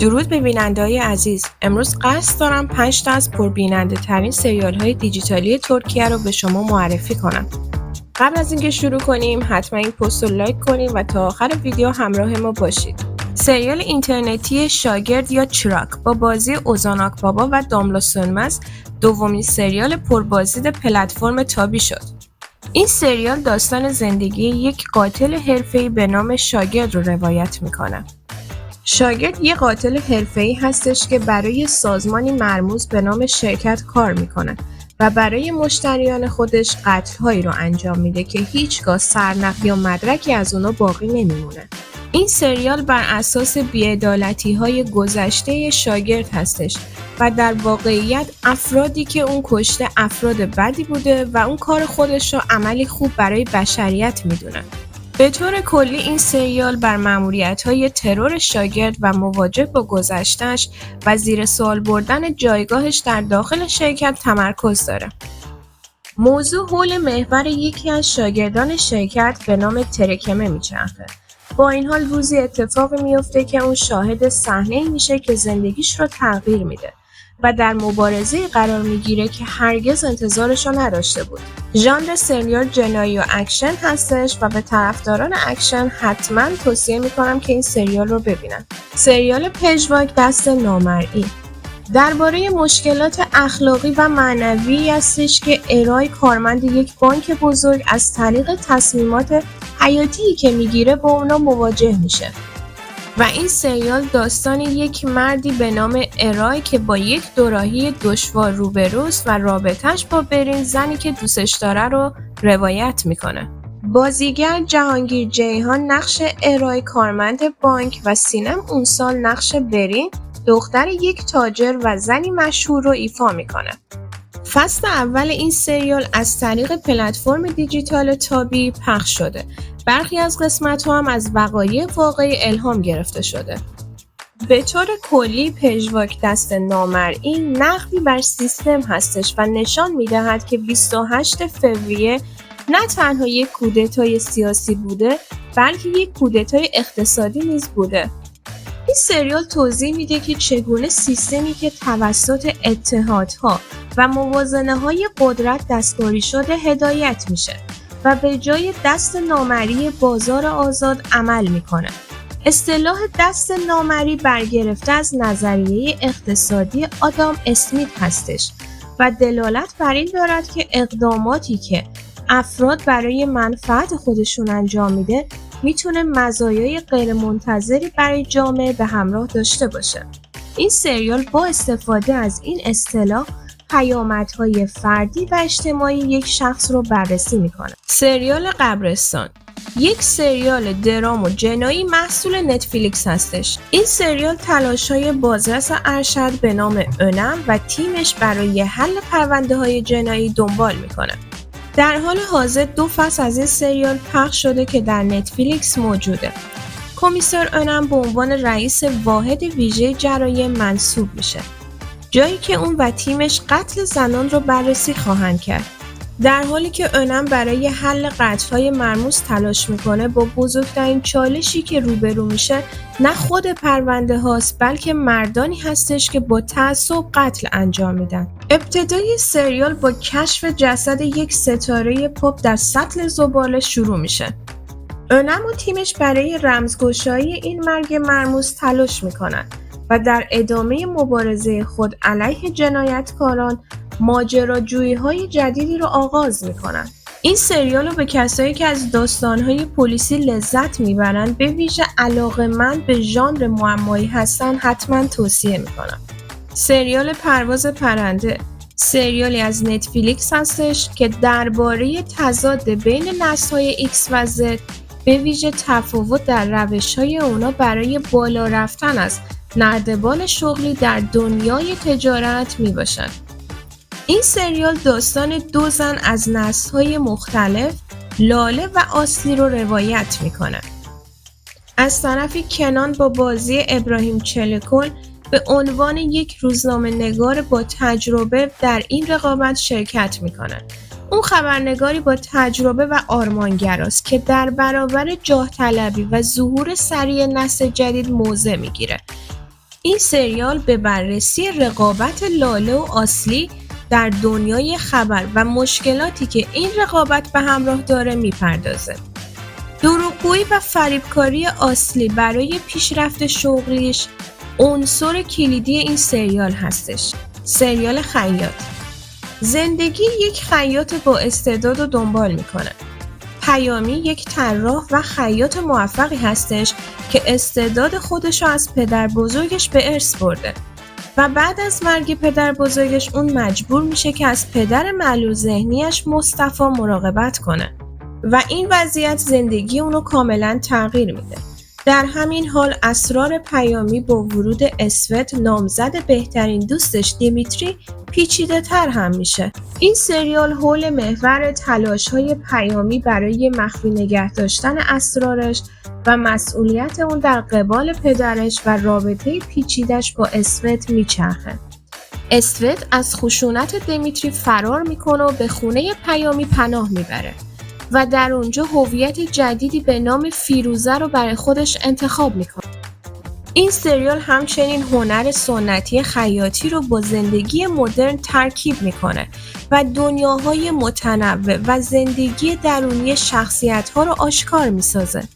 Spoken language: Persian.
درود به بیننده‌های عزیز. امروز قصد دارم 5 تا از پربیننده ترین سریال‌های دیجیتالی ترکیه رو به شما معرفی کنم. قبل از اینکه شروع کنیم حتما این پست رو لایک کنیم و تا آخر ویدیو همراه ما باشید. سریال اینترنتی شاگرد یا چراک با بازی اوزان آکبابا و داملا سönmez دومین سریال پربازدید پلتفرم تابی شد. این سریال داستان زندگی یک قاتل حرفه‌ای به نام شاگرد رو روایت می‌کنه. شاگرد یک قاتل حرفه‌ای هستش که برای سازمانی مرموز به نام شرکت کار میکنه و برای مشتریان خودش قتل‌هایی رو انجام میده که هیچگاه سرنخ یا مدرکی از اونا باقی نمیمونه. این سریال بر اساس بی‌عدالتی‌های گذشته شاگرد هستش و در واقعیت افرادی که اون کشته افراد بدی بوده و اون کار خودش رو عملی خوب برای بشریت میدونه. به طور کلی این سریال بر مأموریت‌های ترور شاگرد و مواجه با گذشته‌اش و زیر سوال بردن جایگاهش در داخل شرکت تمرکز داره. موضوع حول محور یکی از شاگردان شرکت به نام ترکمه میچرخه. با این حال روزی اتفاقی میفته که اون شاهد صحنه‌ای میشه که زندگیش رو تغییر میده و در مبارزه قرار میگیره که هرگز انتظارش رو نداشته بود. ژانر سریال جنایی و اکشن هستش و به طرفداران اکشن حتما توصیه میکنم که این سریال رو ببینن. سریال پژواک دست نامرئی درباره مشکلات اخلاقی و معنوی هستش که ارای کارمند یک بانک بزرگ از طریق تصمیمات حیاتی که میگیره با اونا مواجه میشه. و این سریال داستان یک مردی به نام ارای که با یک دوراهی دشوار روبروست و رابطه‌اش با برین زنی که دوستش داره رو روایت میکنه. بازیگر جهانگیر جیهان نقش ارای کارمند بانک و سینم اون سال نقش برین دختر یک تاجر و زنی مشهور رو ایفا میکنه. فصل اول این سریال از طریق پلتفرم دیجیتال تابی پخش شده. برخی از قسمت‌ها هم از وقایع واقعی الهام گرفته شده. به طور کلی پژواک دست نامرئی نقدی بر سیستم هستش و نشان می‌دهد که 28 فوریه نه تنها یک کودتای سیاسی بوده بلکه یک کودتای اقتصادی نیز بوده. این سریال توضیح میده که چگونه سیستمی که توسط اتحادها و موازنه‌های قدرت دستکاری شده هدایت میشه و به جای دست نامرئی بازار آزاد عمل میکنه. اصطلاح دست نامرئی برگرفته از نظریه اقتصادی آدام اسمیت هستش و دلالت بر این دارد که اقداماتی که افراد برای منفعت خودشون انجام میده میتونه مزایای غیرمنتظری برای جامعه به همراه داشته باشه. این سریال با استفاده از این اصطلاح پیامدهای فردی و اجتماعی یک شخص رو بررسی میکنه. سریال قبرستان یک سریال درام و جنایی محصول نتفلیکس هستش. این سریال تلاش‌های بازرس ارشد به نام önم و تیمش برای حل پرونده‌های جنایی دنبال میکنه. در حال حاضر 2 فصل از این سریال پخش شده که در نتفلیکس موجوده. کمیسر önم به عنوان رئیس واحد ویژه جرایم منصوب میشه. جایی که اون و تیمش قتل زنان رو بررسی خواهند کرد. در حالی که önم برای حل قتل‌های مرموز تلاش میکنه با بزرگترین چالشی که روبرو میشه نه خود پرونده هاست بلکه مردانی هستش که با تعصب قتل انجام میدن. ابتدای سریال با کشف جسد یک ستاره پاپ در سطل زباله شروع میشه. önم و تیمش برای رمزگشایی این مرگ مرموز تلاش میکنن و در ادامه مبارزه خود علیه جنایتکاران ماجراجویی‌های جدیدی رو آغاز میکنن. این سریال رو به کسایی که از داستان‌های پلیسی لذت میبرن به ویژه علاقه‌مند به ژانر معمایی هستن حتما توصیه میکنم. سریال پرواز پرنده سریالی از نتفلیکس هستش که درباره تضاد بین نسل‌های ایکس و زد به ویژه تفاوت در روش‌های اونا برای بالا رفتن از نردبان شغلی در دنیای تجارت میباشد. این سریال داستان 2 زن از نسل‌های مختلف لاله و آسلی رو روایت میکنه. از طرفی کنان با بازی ابراهیم چلکل به عنوان یک روزنامه‌نگار با تجربه در این رقابت شرکت میکنه. اون خبرنگاری با تجربه و آرمانگراست که در برابر جاه طلبی و ظهور سریع نسل جدید موضع میگیره این سریال به بررسی رقابت لاله و آسلی در دنیای خبر و مشکلاتی که این رقابت به همراه داره میپردازه. دروغگویی و فریبکاری آسلی برای پیشرفت شغلیش عنصر کلیدی این سریال هستش. سریال خیاط. زندگی یک خیاط با استعداد رو دنبال میکنه. پیامی یک طراح و خیاط موفقی هستش که استعداد خودش رو از پدر بزرگش به ارث برده و بعد از مرگ پدر بزرگش اون مجبور میشه که از پدر معلول ذهنیش مصطفی مراقبت کنه و این وضعیت زندگی اونو کاملا تغییر میده. در همین حال اسرار پیامی با ورود اسوت نامزد بهترین دوستش دیمیتری پیچیده تر هم میشه. این سریال حول محور تلاش‌های پیامی برای مخفی نگه داشتن اسرارش و مسئولیت اون در قبال پدرش و رابطه پیچیدش با اسوت میچرخه. اسوت از خشونت دیمیتری فرار میکنه و به خونه پیامی پناه میبره و در اونجا هویت جدیدی به نام فیروزه رو برای خودش انتخاب میکنه. این سریال همچنین هنر سنتی خیاطی رو با زندگی مدرن ترکیب میکنه و دنیاهای متنوع و زندگی درونی شخصیت‌ها رو آشکار میسازه.